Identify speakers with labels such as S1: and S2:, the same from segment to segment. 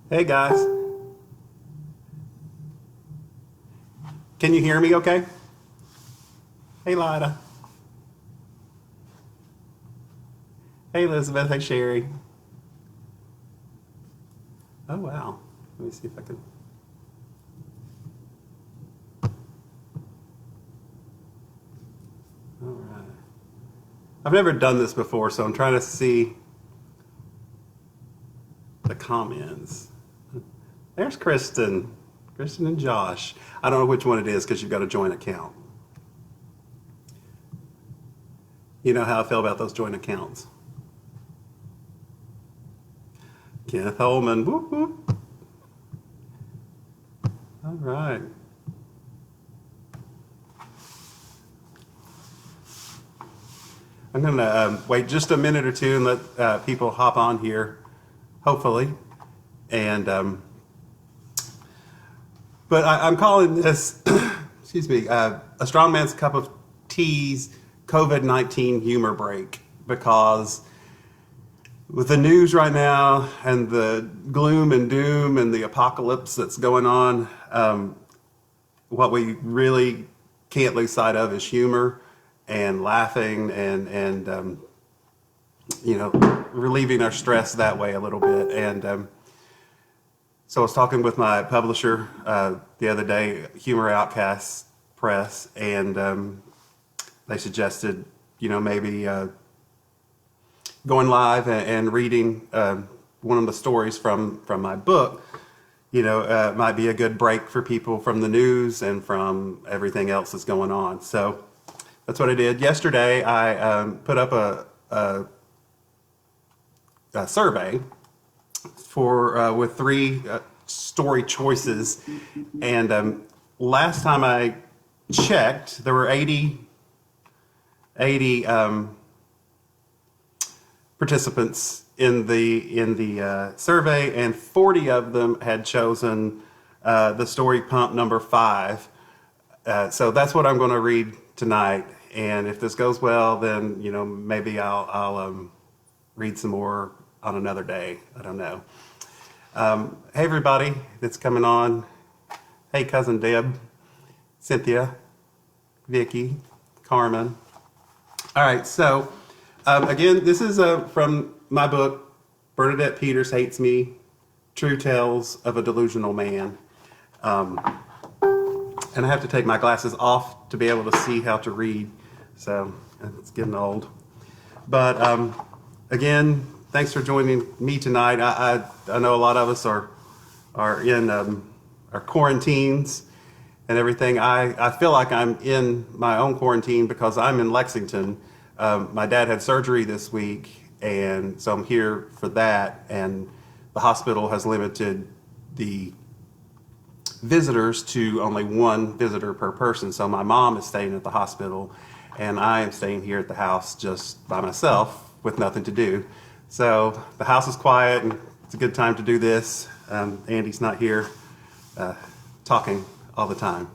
S1: Hey guys, can you hear me okay? Hey Lida. Hey Elizabeth. Hey Sherry. Oh wow. Let me see if I can. All right. I've never done this before, so I'm trying to see the comments. There's Kristen. Kristen and Josh. I don't know which one it is because you've got a joint account. You know how I feel about those joint accounts. Kenneth Holman. Whoop, whoop. All right. I'm going to wait just a minute or two and let people hop on here, hopefully. And but I'm calling this, excuse me, a strong man's cup of tea's COVID-19 humor break, because with the news right now and the gloom and doom and the apocalypse that's going on, what we really can't lose sight of is humor and laughing and relieving our stress that way a little bit. And so I was talking with my publisher the other day, Humor Outcasts Press, and they suggested, maybe going live and reading one of the stories from my book, might be a good break for people from the news and from everything else that's going on. So that's what I did. Yesterday, I put up a survey with 3 story choices, and last time I checked, there were 80 participants in the survey, and 40 of them had chosen the story Pump number 5. So that's what I'm going to read tonight. And if this goes well, then maybe I'll read some more on another day. I don't know. Hey everybody that's coming on. Hey cousin Deb, Cynthia, Vicky, Carmen. All right, so again, this is from my book, Bernadette Peters Hates Me, True Tales of a Delusional Man. And I have to take my glasses off to be able to see how to read, so it's getting old. But again, thanks for joining me tonight. I know a lot of us are in our quarantines and everything. I feel like I'm in my own quarantine because I'm in Lexington. My dad had surgery this week, and so I'm here for that. And the hospital has limited the visitors to only 1 visitor per person. So my mom is staying at the hospital, and I am staying here at the house just by myself with nothing to do. So the house is quiet, and it's a good time to do this. Andy's not here talking all the time.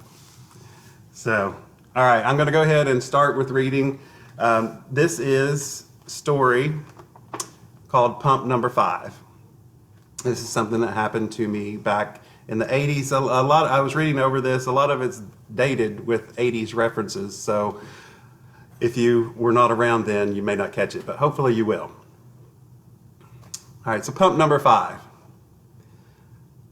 S1: So, all right, I'm going to go ahead and start with reading. This is a story called Pump number 5. This is something that happened to me back in the 80s. A lot. I was reading over this. A lot of it's dated with 80s references. So if you were not around then, you may not catch it, but hopefully you will. All right, so Pump number 5.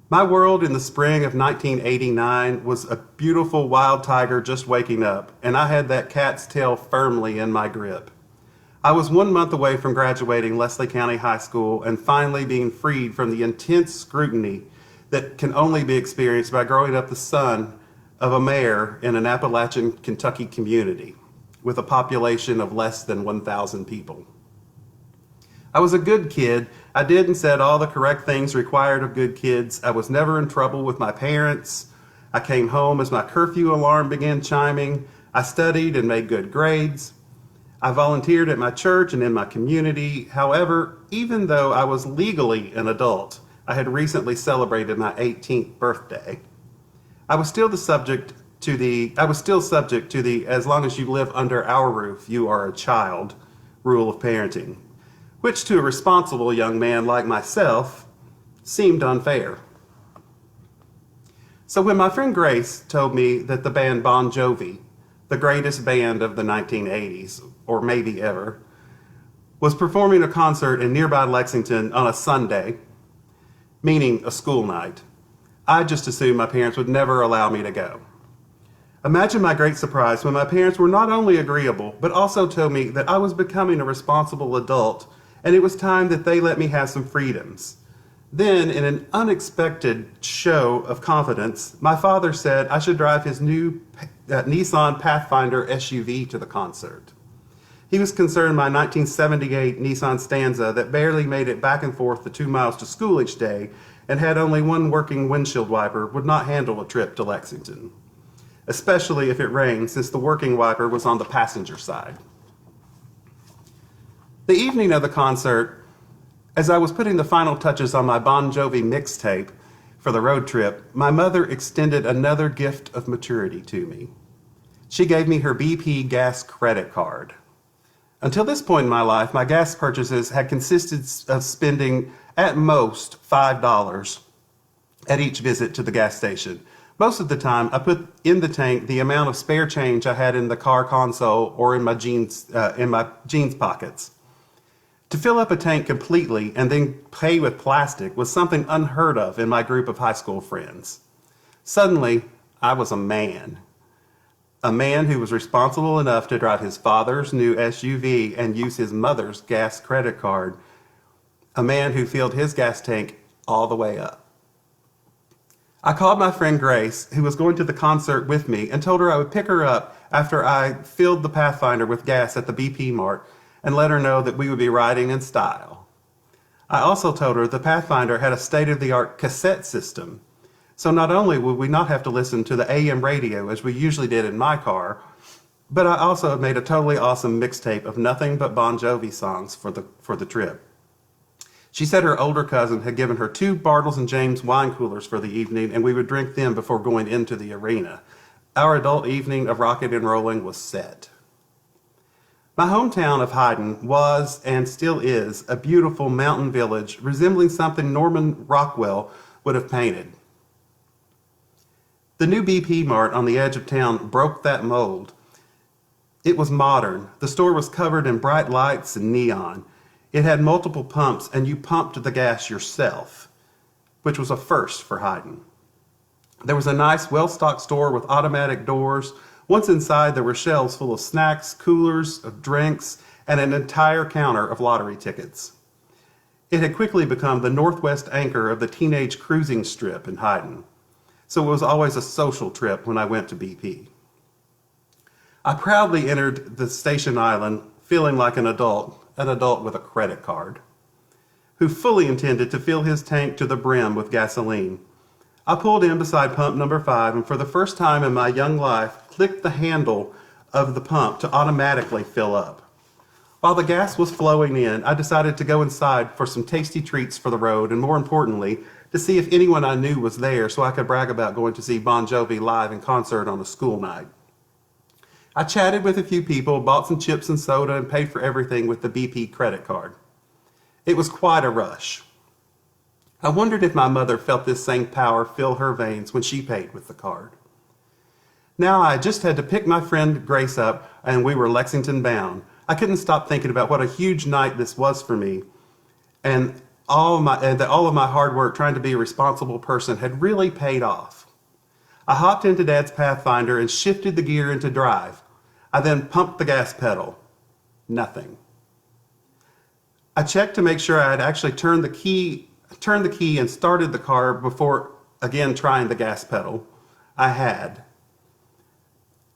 S1: My world in the spring of 1989 was a beautiful wild tiger just waking up, and I had that cat's tail firmly in my grip. I was 1 month away from graduating Leslie County High School and finally being freed from the intense scrutiny that can only be experienced by growing up the son of a mayor in an Appalachian Kentucky community with a population of less than 1,000 people. I was a good kid. I did and said all the correct things required of good kids. I was never in trouble with my parents. I came home as my curfew alarm began chiming. I studied and made good grades. I volunteered at my church and in my community. However, even though I was legally an adult, I had recently celebrated my 18th birthday. I was still subject to the as long as you live under our roof, you are a child rule of parenting, which to a responsible young man like myself seemed unfair. So when my friend Grace told me that the band Bon Jovi, the greatest band of the 1980s, or maybe ever, was performing a concert in nearby Lexington on a Sunday, meaning a school night, I just assumed my parents would never allow me to go. Imagine my great surprise when my parents were not only agreeable, but also told me that I was becoming a responsible adult and it was time that they let me have some freedoms. Then, in an unexpected show of confidence, my father said I should drive his new Nissan Pathfinder SUV to the concert. He was concerned my 1978 Nissan Stanza that barely made it back and forth the 2 miles to school each day and had only one working windshield wiper would not handle a trip to Lexington, especially if it rained since the working wiper was on the passenger side. The evening of the concert, as I was putting the final touches on my Bon Jovi mixtape for the road trip, my mother extended another gift of maturity to me. She gave me her BP gas credit card. Until this point in my life, my gas purchases had consisted of spending at most $5 at each visit to the gas station. Most of the time, I put in the tank the amount of spare change I had in the car console or in my jeans pockets. To fill up a tank completely and then pay with plastic was something unheard of in my group of high school friends. Suddenly, I was a man who was responsible enough to drive his father's new SUV and use his mother's gas credit card, a man who filled his gas tank all the way up. I called my friend Grace, who was going to the concert with me, and told her I would pick her up after I filled the Pathfinder with gas at the BP Mart and let her know that we would be riding in style. I also told her the Pathfinder had a state-of-the-art cassette system, so not only would we not have to listen to the AM radio as we usually did in my car, but I also made a totally awesome mixtape of nothing but Bon Jovi songs for the trip. She said her older cousin had given her 2 Bartles and James wine coolers for the evening, and we would drink them before going into the arena. Our adult evening of rocking and rolling was set. My hometown of Hyden was, and still is, a beautiful mountain village resembling something Norman Rockwell would have painted. The new BP Mart on the edge of town broke that mold. It was modern. The store was covered in bright lights and neon. It had multiple pumps, and you pumped the gas yourself, which was a first for Hyden. There was a nice, well-stocked store with automatic doors. Once inside, there were shelves full of snacks, coolers of drinks, and an entire counter of lottery tickets. It had quickly become the northwest anchor of the teenage cruising strip in Hyden, so it was always a social trip when I went to BP. I proudly entered the station island feeling like an adult with a credit card, who fully intended to fill his tank to the brim with gasoline. I pulled in beside pump number 5 and for the first time in my young life clicked the handle of the pump to automatically fill up. While the gas was flowing in, I decided to go inside for some tasty treats for the road and, more importantly, to see if anyone I knew was there so I could brag about going to see Bon Jovi live in concert on a school night. I chatted with a few people, bought some chips and soda, and paid for everything with the BP credit card. It was quite a rush. I wondered if my mother felt this same power fill her veins when she paid with the card. Now I just had to pick my friend Grace up, and we were Lexington bound. I couldn't stop thinking about what a huge night this was for me, and that all of my hard work trying to be a responsible person had really paid off. I hopped into Dad's Pathfinder and shifted the gear into drive. I then pumped the gas pedal. Nothing. I checked to make sure I had actually turned the key and started the car before again trying the gas pedal. I had.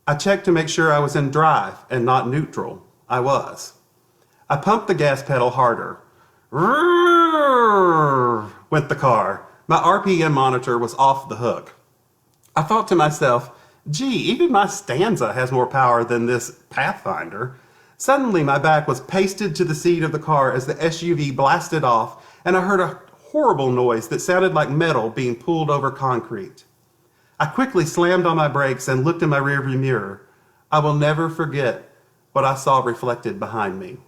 S1: I checked to make sure I was in drive and not neutral. I was. I pumped the gas pedal harder. Rrrr, went the car. My RPM monitor was off the hook. I thought to myself, gee, even my Stanza has more power than this Pathfinder. Suddenly my back was pasted to the seat of the car as the SUV blasted off, and I heard a horrible noise that sounded like metal being pulled over concrete. I quickly slammed on my brakes and looked in my rearview mirror. I will never forget what I saw reflected behind me.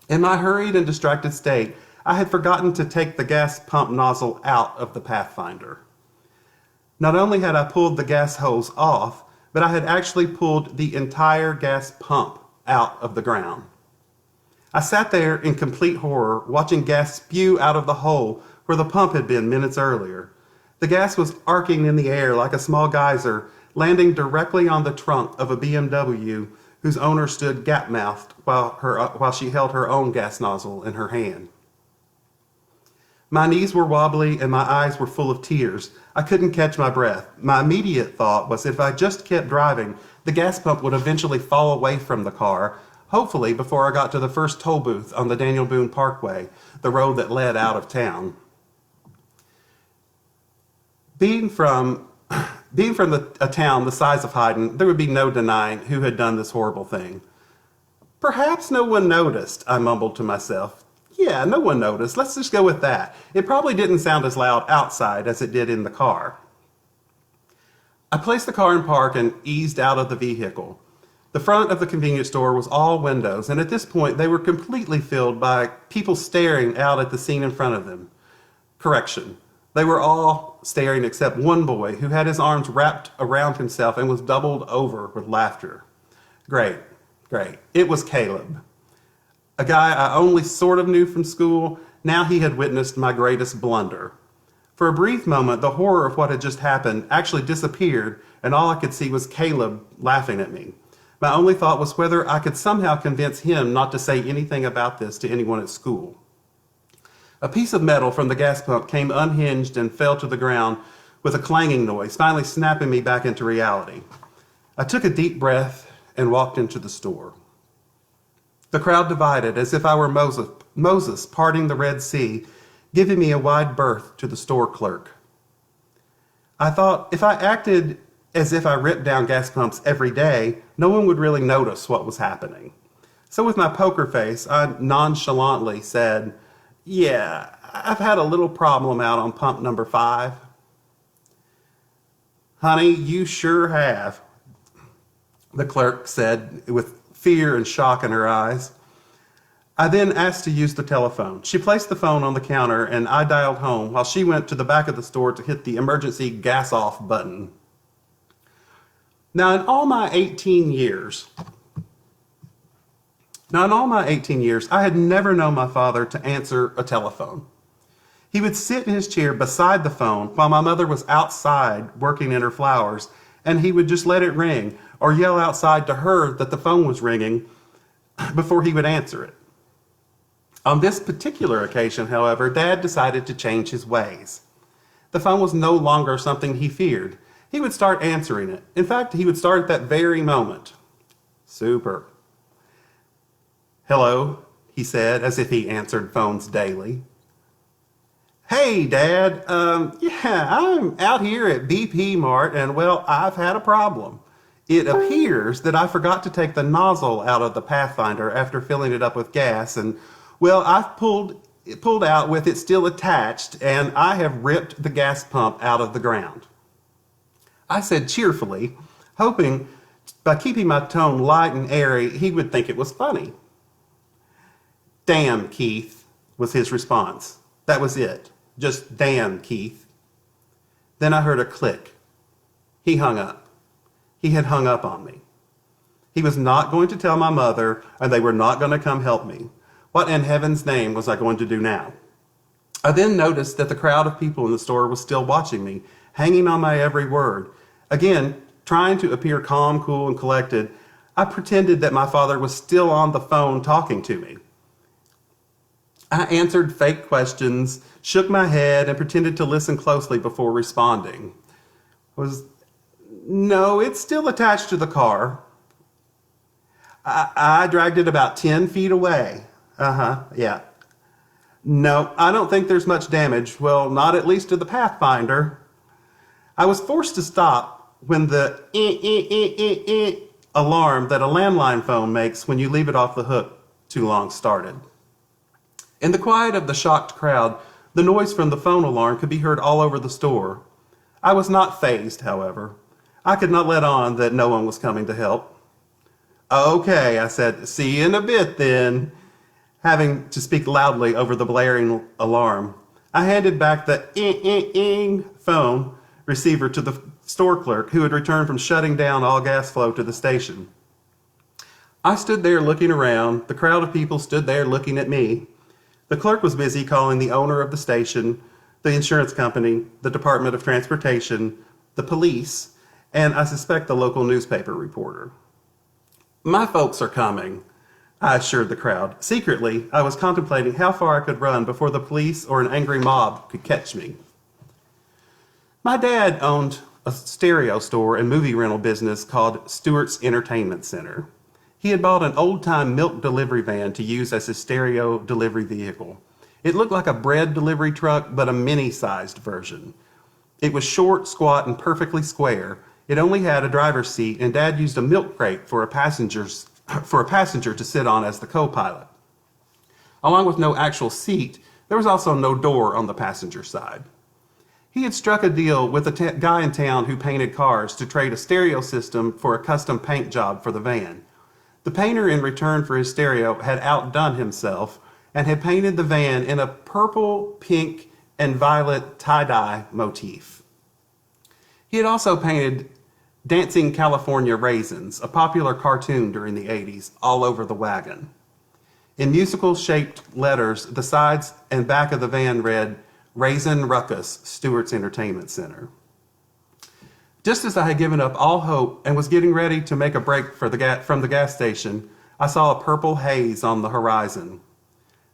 S1: In my hurried and distracted state, I had forgotten to take the gas pump nozzle out of the Pathfinder. Not only had I pulled the gas hose off, but I had actually pulled the entire gas pump out of the ground. I sat there in complete horror, watching gas spew out of the hole where the pump had been minutes earlier. The gas was arcing in the air like a small geyser, landing directly on the trunk of a BMW whose owner stood gap-mouthed while she held her own gas nozzle in her hand. My knees were wobbly and my eyes were full of tears. I couldn't catch my breath. My immediate thought was if I just kept driving, the gas pump would eventually fall away from the car, hopefully before I got to the first toll booth on the Daniel Boone Parkway, the road that led out of town. Being from a town the size of Hyden, there would be no denying who had done this horrible thing. Perhaps no one noticed, I mumbled to myself. Yeah, no one noticed. Let's just go with that. It probably didn't sound as loud outside as it did in the car. I placed the car in park and eased out of the vehicle. The front of the convenience store was all windows, and at this point they were completely filled by people staring out at the scene in front of them. Correction. They were all staring except one boy who had his arms wrapped around himself and was doubled over with laughter. Great. It was Caleb. A guy I only sort of knew from school. Now he had witnessed my greatest blunder. For a brief moment, the horror of what had just happened actually disappeared, and all I could see was Caleb laughing at me. My only thought was whether I could somehow convince him not to say anything about this to anyone at school. A piece of metal from the gas pump came unhinged and fell to the ground with a clanging noise, finally snapping me back into reality. I took a deep breath and walked into the store. The crowd divided as if I were Moses parting the Red Sea, giving me a wide berth to the store clerk. I thought if I acted as if I ripped down gas pumps every day, no one would really notice what was happening. So with my poker face, I nonchalantly said, "Yeah, I've had a little problem out on pump number 5. "Honey, you sure have," the clerk said with fear and shock in her eyes. I then asked to use the telephone. She placed the phone on the counter and I dialed home while she went to the back of the store to hit the emergency gas off button. Now in all my 18 years, I had never known my father to answer a telephone. He would sit in his chair beside the phone while my mother was outside working in her flowers, and he would just let it ring or yell outside to her that the phone was ringing before he would answer it. On this particular occasion, however, Dad decided to change his ways. The phone was no longer something he feared. He would start answering it. In fact, he would start at that very moment. "Super." "Hello," he said, as if he answered phones daily. "Hey, Dad, I'm out here at BP Mart, and, well, I've had a problem. It appears that I forgot to take the nozzle out of the Pathfinder after filling it up with gas, and, well, I've pulled out with it still attached, and I have ripped the gas pump out of the ground," I said cheerfully, hoping by keeping my tone light and airy, he would think it was funny. "Damn, Keith," was his response. That was it. Just "damn, Keith." Then I heard a click. He hung up. He had hung up on me. He was not going to tell my mother, and they were not going to come help me. What in heaven's name was I going to do now? I then noticed that the crowd of people in the store was still watching me, hanging on my every word. Again, trying to appear calm, cool, and collected, I pretended that my father was still on the phone talking to me. I answered fake questions, shook my head, and pretended to listen closely before responding. "No, it's still attached to the car. I dragged it about 10 feet away. Yeah. No, I don't think there's much damage. Well, not at least to the Pathfinder." I was forced to stop when the alarm that a landline phone makes when you leave it off the hook too long started. In the quiet of the shocked crowd, the noise from the phone alarm could be heard all over the store. I was not fazed, however. I could not let on that no one was coming to help. "Okay," I said. "See you in a bit then." having to speak loudly over the blaring alarm. I handed back the ing phone receiver to the store clerk who had returned from shutting down all gas flow to the station. I stood there looking around. The crowd of people stood there looking at me. The clerk was busy calling the owner of the station, the insurance company, the Department of Transportation, the police, and I suspect the local newspaper reporter. My folks are coming, I assured the crowd. Secretly, I was contemplating how far I could run before the police or an angry mob could catch me. My dad owned a stereo store and movie rental business called Stewart's Entertainment Center. He had bought an old-time milk delivery van to use as his stereo delivery vehicle. It looked like a bread delivery truck, but a mini-sized version. It was short, squat, and perfectly square. It only had a driver's seat, and Dad used a milk crate for a passenger to sit on as the co-pilot. Along with no actual seat, there was also no door on the passenger side. He had struck a deal with a guy in town who painted cars to trade a stereo system for a custom paint job for the van. The painter, in return for his stereo, had outdone himself and had painted the van in a purple, pink, and violet tie-dye motif. He had also painted Dancing California Raisins, a popular cartoon during the 80s, all over the wagon. In musical-shaped letters, the sides and back of the van read, Raisin Ruckus, Stewart's Entertainment Center. Just as I had given up all hope and was getting ready to make a break from the gas station, I saw a purple haze on the horizon.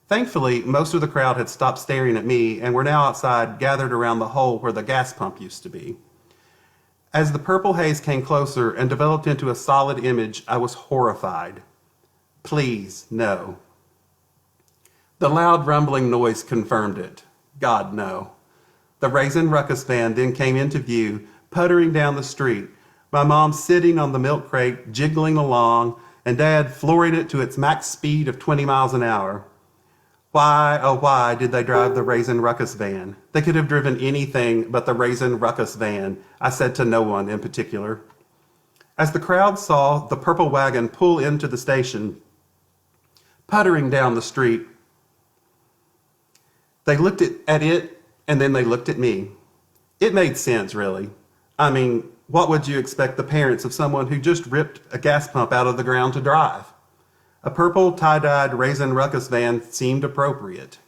S1: Thankfully, most of the crowd had stopped staring at me and were now outside, gathered around the hole where the gas pump used to be. As the purple haze came closer and developed into a solid image, I was horrified. Please, no. The loud rumbling noise confirmed it. God, no. The Raisin Ruckus van then came into view, puttering down the street, my mom sitting on the milk crate, jiggling along, and Dad flooring it to its max speed of 20 miles an hour. Why, oh why, did they drive the Raisin Ruckus van? They could have driven anything but the Raisin Ruckus van, I said to no one in particular. As the crowd saw the purple wagon pull into the station, puttering down the street, they looked at it and then they looked at me. It made sense, really. I mean, what would you expect the parents of someone who just ripped a gas pump out of the ground to drive? A purple tie-dyed Raisin Ruckus van seemed appropriate.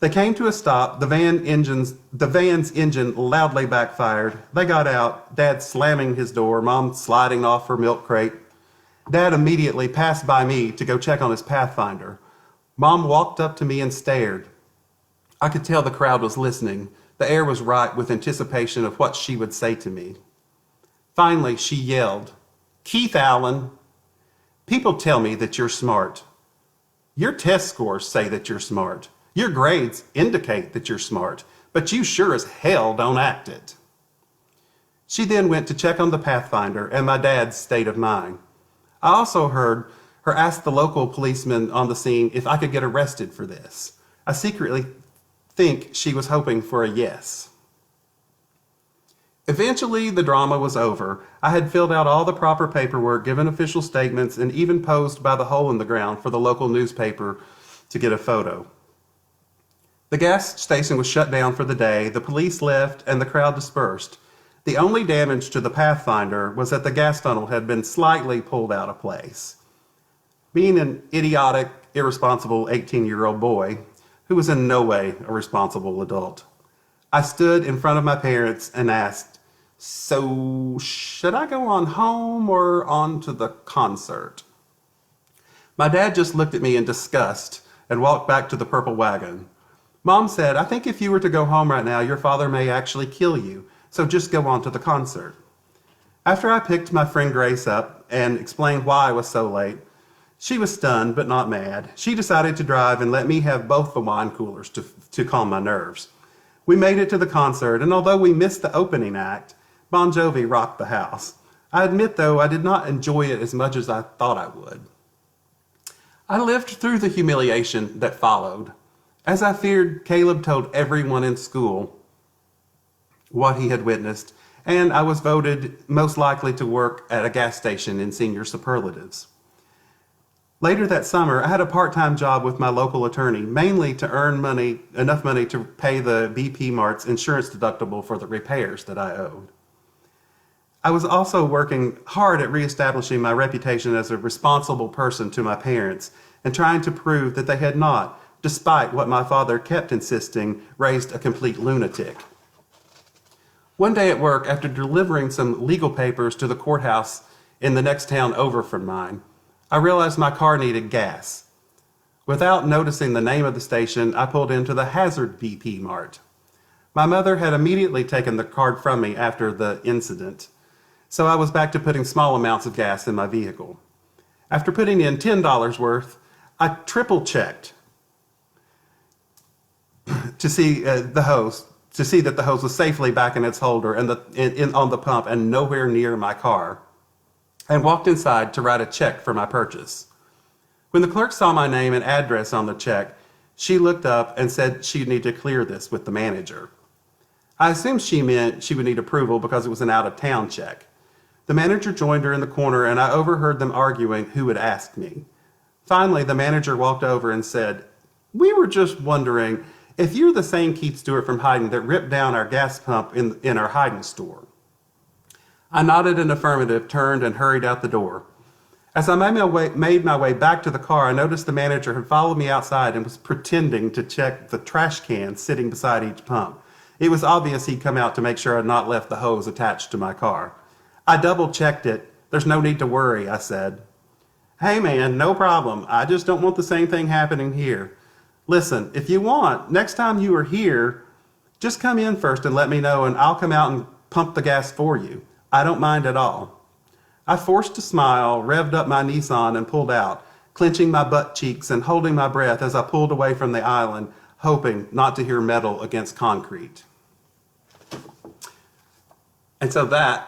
S1: They came to a stop. The van's engine loudly backfired. They got out, Dad slamming his door, Mom sliding off her milk crate. Dad immediately passed by me to go check on his Pathfinder. Mom walked up to me and stared. I could tell the crowd was listening. The air was ripe with anticipation of what she would say to me. Finally, she yelled, Keith Allen, people tell me that you're smart. Your test scores say that you're smart. Your grades indicate that you're smart, but you sure as hell don't act it. She then went to check on the Pathfinder and my dad's state of mind. I also heard her ask the local policeman on the scene if I could get arrested for this. I secretly think she was hoping for a yes. Eventually, the drama was over. I had filled out all the proper paperwork, given official statements, and even posed by the hole in the ground for the local newspaper to get a photo. The gas station was shut down for the day, the police left, and the crowd dispersed. The only damage to the Pathfinder was that the gas funnel had been slightly pulled out of place. Being an idiotic, irresponsible 18-year-old boy, who was in no way a responsible adult, I stood in front of my parents and asked, so should I go on home or on to the concert? My dad just looked at me in disgust and walked back to the purple wagon. Mom said, I think if you were to go home right now, your father may actually kill you, so just go on to the concert. After I picked my friend Grace up and explained why I was so late, she was stunned but not mad. She decided to drive and let me have both the wine coolers to calm my nerves. We made it to the concert, and although we missed the opening act, Bon Jovi rocked the house. I admit, though, I did not enjoy it as much as I thought I would. I lived through the humiliation that followed. As I feared, Caleb told everyone in school what he had witnessed, and I was voted most likely to work at a gas station in senior superlatives. Later that summer, I had a part-time job with my local attorney, mainly to earn enough money to pay the BP Mart's insurance deductible for the repairs that I owed. I was also working hard at reestablishing my reputation as a responsible person to my parents and trying to prove that they had not, despite what my father kept insisting, raised a complete lunatic. One day at work, after delivering some legal papers to the courthouse in the next town over from mine, I realized my car needed gas. Without noticing the name of the station, I pulled into the Hazard BP Mart. My mother had immediately taken the card from me after the incident, so I was back to putting small amounts of gas in my vehicle. After putting in $10 worth, I triple-checked to see that the hose was safely back in its holder and on the pump and nowhere near my car, and walked inside to write a check for my purchase. When the clerk saw my name and address on the check, she looked up and said she'd need to clear this with the manager. I assumed she meant she would need approval because it was an out-of-town check. The manager joined her in the corner, and I overheard them arguing who would ask me. Finally, the manager walked over and said, "We were just wondering if you're the same Keith Stewart from Hayden that ripped down our gas pump in our Hayden store." I nodded an affirmative, turned, and hurried out the door. As I made my way back to the car, I noticed the manager had followed me outside and was pretending to check the trash can sitting beside each pump. It was obvious he'd come out to make sure I'd not left the hose attached to my car. I double-checked it. "There's no need to worry," I said. "Hey man, no problem. I just don't want the same thing happening here. Listen, if you want, next time you are here, just come in first and let me know, and I'll come out and pump the gas for you. I don't mind at all." I forced a smile, revved up my Nissan, and pulled out, clenching my butt cheeks and holding my breath as I pulled away from the island, hoping not to hear metal against concrete. And so that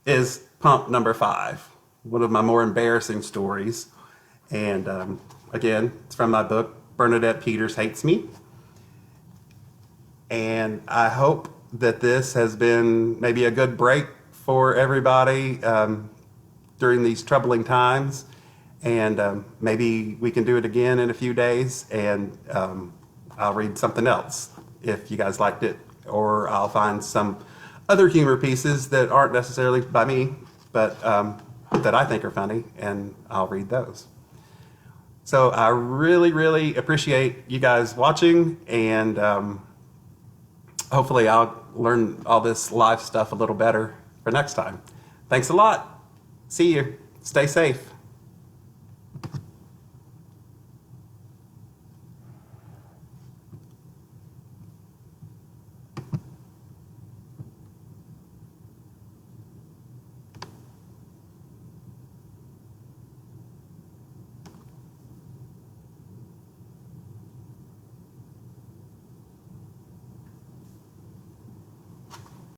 S1: is pump number 5, one of my more embarrassing stories. And again, it's from my book, Bernadette Peters Hates Me. And I hope that this has been maybe a good break for everybody during these troubling times. And maybe we can do it again in a few days, and I'll read something else if you guys liked it, or I'll find some other humor pieces that aren't necessarily by me, but that I think are funny, and I'll read those. So I really, really appreciate you guys watching, and hopefully I'll learn all this live stuff a little better for next time. Thanks a lot. See you. Stay safe.